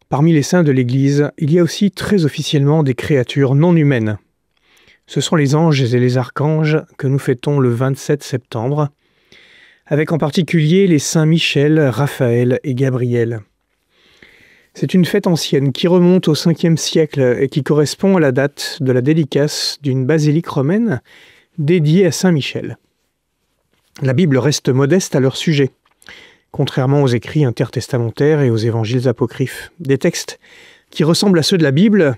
Parmi les saints de l'Église, il y a aussi très officiellement des créatures non humaines. Ce sont les anges et les archanges que nous fêtons le 27 septembre, avec en particulier les saints Michel, Raphaël et Gabriel. C'est une fête ancienne qui remonte au 5e siècle et qui correspond à la date de la dédicace d'une basilique romaine dédiée à Saint Michel. La Bible reste modeste à leur sujet, contrairement aux écrits intertestamentaires et aux évangiles apocryphes, des textes qui ressemblent à ceux de la Bible,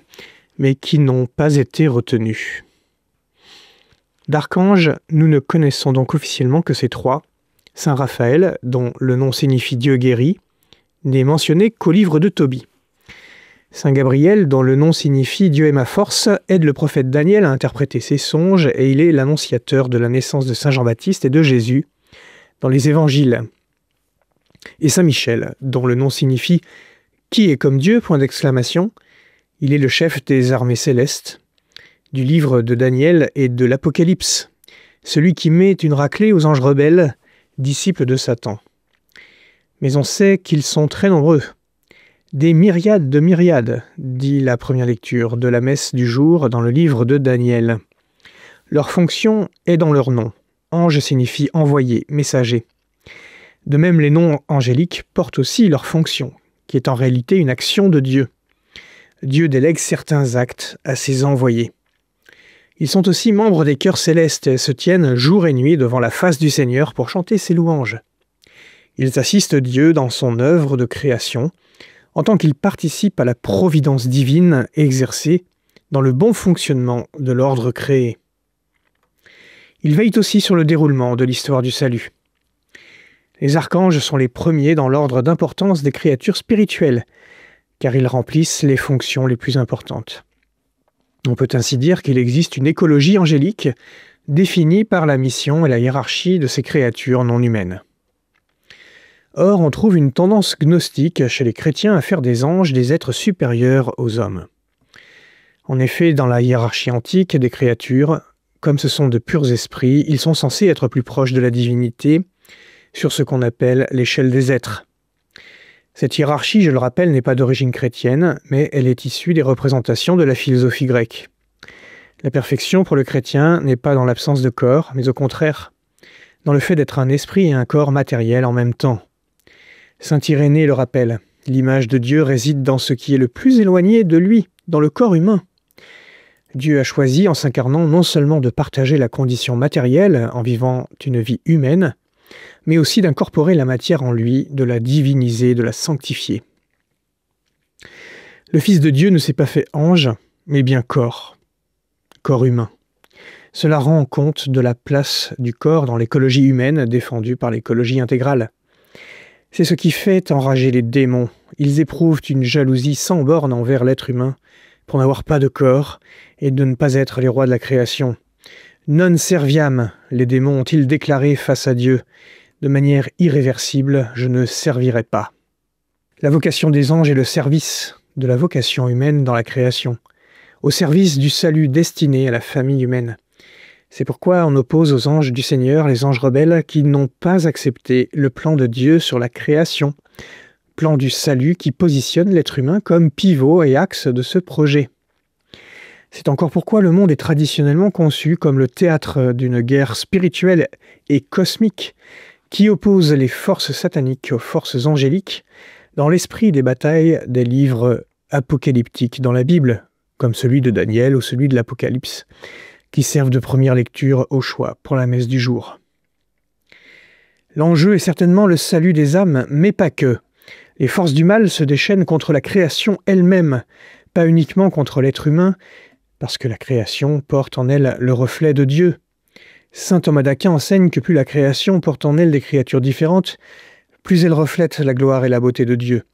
mais qui n'ont pas été retenus. D'archanges, nous ne connaissons donc officiellement que ces trois. Saint Raphaël, dont le nom signifie Dieu guérit, n'est mentionné qu'au livre de Tobie. Saint Gabriel, dont le nom signifie Dieu est ma force, aide le prophète Daniel à interpréter ses songes et il est l'annonciateur de la naissance de Saint Jean-Baptiste et de Jésus dans les évangiles. Et Saint Michel, dont le nom signifie qui est comme Dieu, ? Il est le chef des armées célestes, du livre de Daniel et de l'Apocalypse, celui qui met une raclée aux anges rebelles, disciples de Satan. Mais on sait qu'ils sont très nombreux. Des myriades de myriades, dit la première lecture de la messe du jour dans le livre de Daniel. Leur fonction est dans leur nom. Ange signifie envoyé, messager. De même, les noms angéliques portent aussi leur fonction, qui est en réalité une action de Dieu. Dieu délègue certains actes à ses envoyés. Ils sont aussi membres des chœurs célestes et se tiennent jour et nuit devant la face du Seigneur pour chanter ses louanges. Ils assistent Dieu dans son œuvre de création, en tant qu'ils participent à la providence divine exercée dans le bon fonctionnement de l'ordre créé. Ils veillent aussi sur le déroulement de l'histoire du salut. Les archanges sont les premiers dans l'ordre d'importance des créatures spirituelles, car ils remplissent les fonctions les plus importantes. On peut ainsi dire qu'il existe une écologie angélique définie par la mission et la hiérarchie de ces créatures non humaines. Or, on trouve une tendance gnostique chez les chrétiens à faire des anges des êtres supérieurs aux hommes. En effet, dans la hiérarchie antique des créatures, comme ce sont de purs esprits, ils sont censés être plus proches de la divinité sur ce qu'on appelle l'échelle des êtres. Cette hiérarchie, je le rappelle, n'est pas d'origine chrétienne, mais elle est issue des représentations de la philosophie grecque. La perfection pour le chrétien n'est pas dans l'absence de corps, mais au contraire, dans le fait d'être un esprit et un corps matériel en même temps. Saint Irénée le rappelle, l'image de Dieu réside dans ce qui est le plus éloigné de lui, dans le corps humain. Dieu a choisi, en s'incarnant, non seulement de partager la condition matérielle en vivant une vie humaine, mais aussi d'incorporer la matière en lui, de la diviniser, de la sanctifier. Le Fils de Dieu ne s'est pas fait ange, mais bien corps humain. Cela rend compte de la place du corps dans l'écologie humaine défendue par l'écologie intégrale. C'est ce qui fait enrager les démons. Ils éprouvent une jalousie sans borne envers l'être humain pour n'avoir pas de corps et de ne pas être les rois de la création. Non serviam, les démons ont-ils déclaré face à Dieu, de manière irréversible, je ne servirai pas. La vocation des anges est le service de la vocation humaine dans la création, au service du salut destiné à la famille humaine. C'est pourquoi on oppose aux anges du Seigneur les anges rebelles qui n'ont pas accepté le plan de Dieu sur la création, plan du salut qui positionne l'être humain comme pivot et axe de ce projet. C'est encore pourquoi le monde est traditionnellement conçu comme le théâtre d'une guerre spirituelle et cosmique qui oppose les forces sataniques aux forces angéliques dans l'esprit des batailles des livres apocalyptiques dans la Bible, comme celui de Daniel ou celui de l'Apocalypse, qui servent de première lecture au choix pour la messe du jour. L'enjeu est certainement le salut des âmes, mais pas que. Les forces du mal se déchaînent contre la création elle-même, pas uniquement contre l'être humain, parce que la création porte en elle le reflet de Dieu. Saint Thomas d'Aquin enseigne que plus la création porte en elle des créatures différentes, plus elle reflète la gloire et la beauté de Dieu.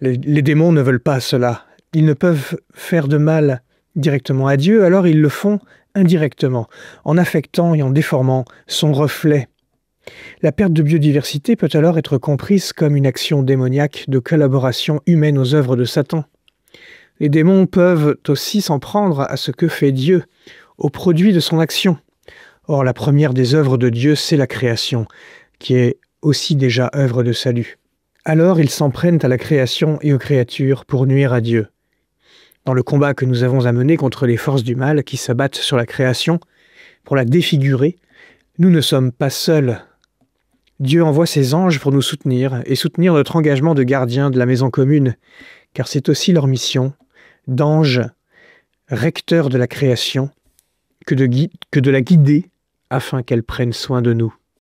Les démons ne veulent pas cela. Ils ne peuvent faire de mal directement à Dieu, alors ils le font indirectement, en affectant et en déformant son reflet. La perte de biodiversité peut alors être comprise comme une action démoniaque de collaboration humaine aux œuvres de Satan. Les démons peuvent aussi s'en prendre à ce que fait Dieu, au produit de son action. Or, la première des œuvres de Dieu, c'est la création, qui est aussi déjà œuvre de salut. Alors ils s'en prennent à la création et aux créatures pour nuire à Dieu. Dans le combat que nous avons à mener contre les forces du mal qui s'abattent sur la création pour la défigurer, nous ne sommes pas seuls. Dieu envoie ses anges pour nous soutenir et soutenir notre engagement de gardiens de la maison commune, car c'est aussi leur mission, d'anges, recteurs de la création, que de la guider afin qu'elle prenne soin de nous.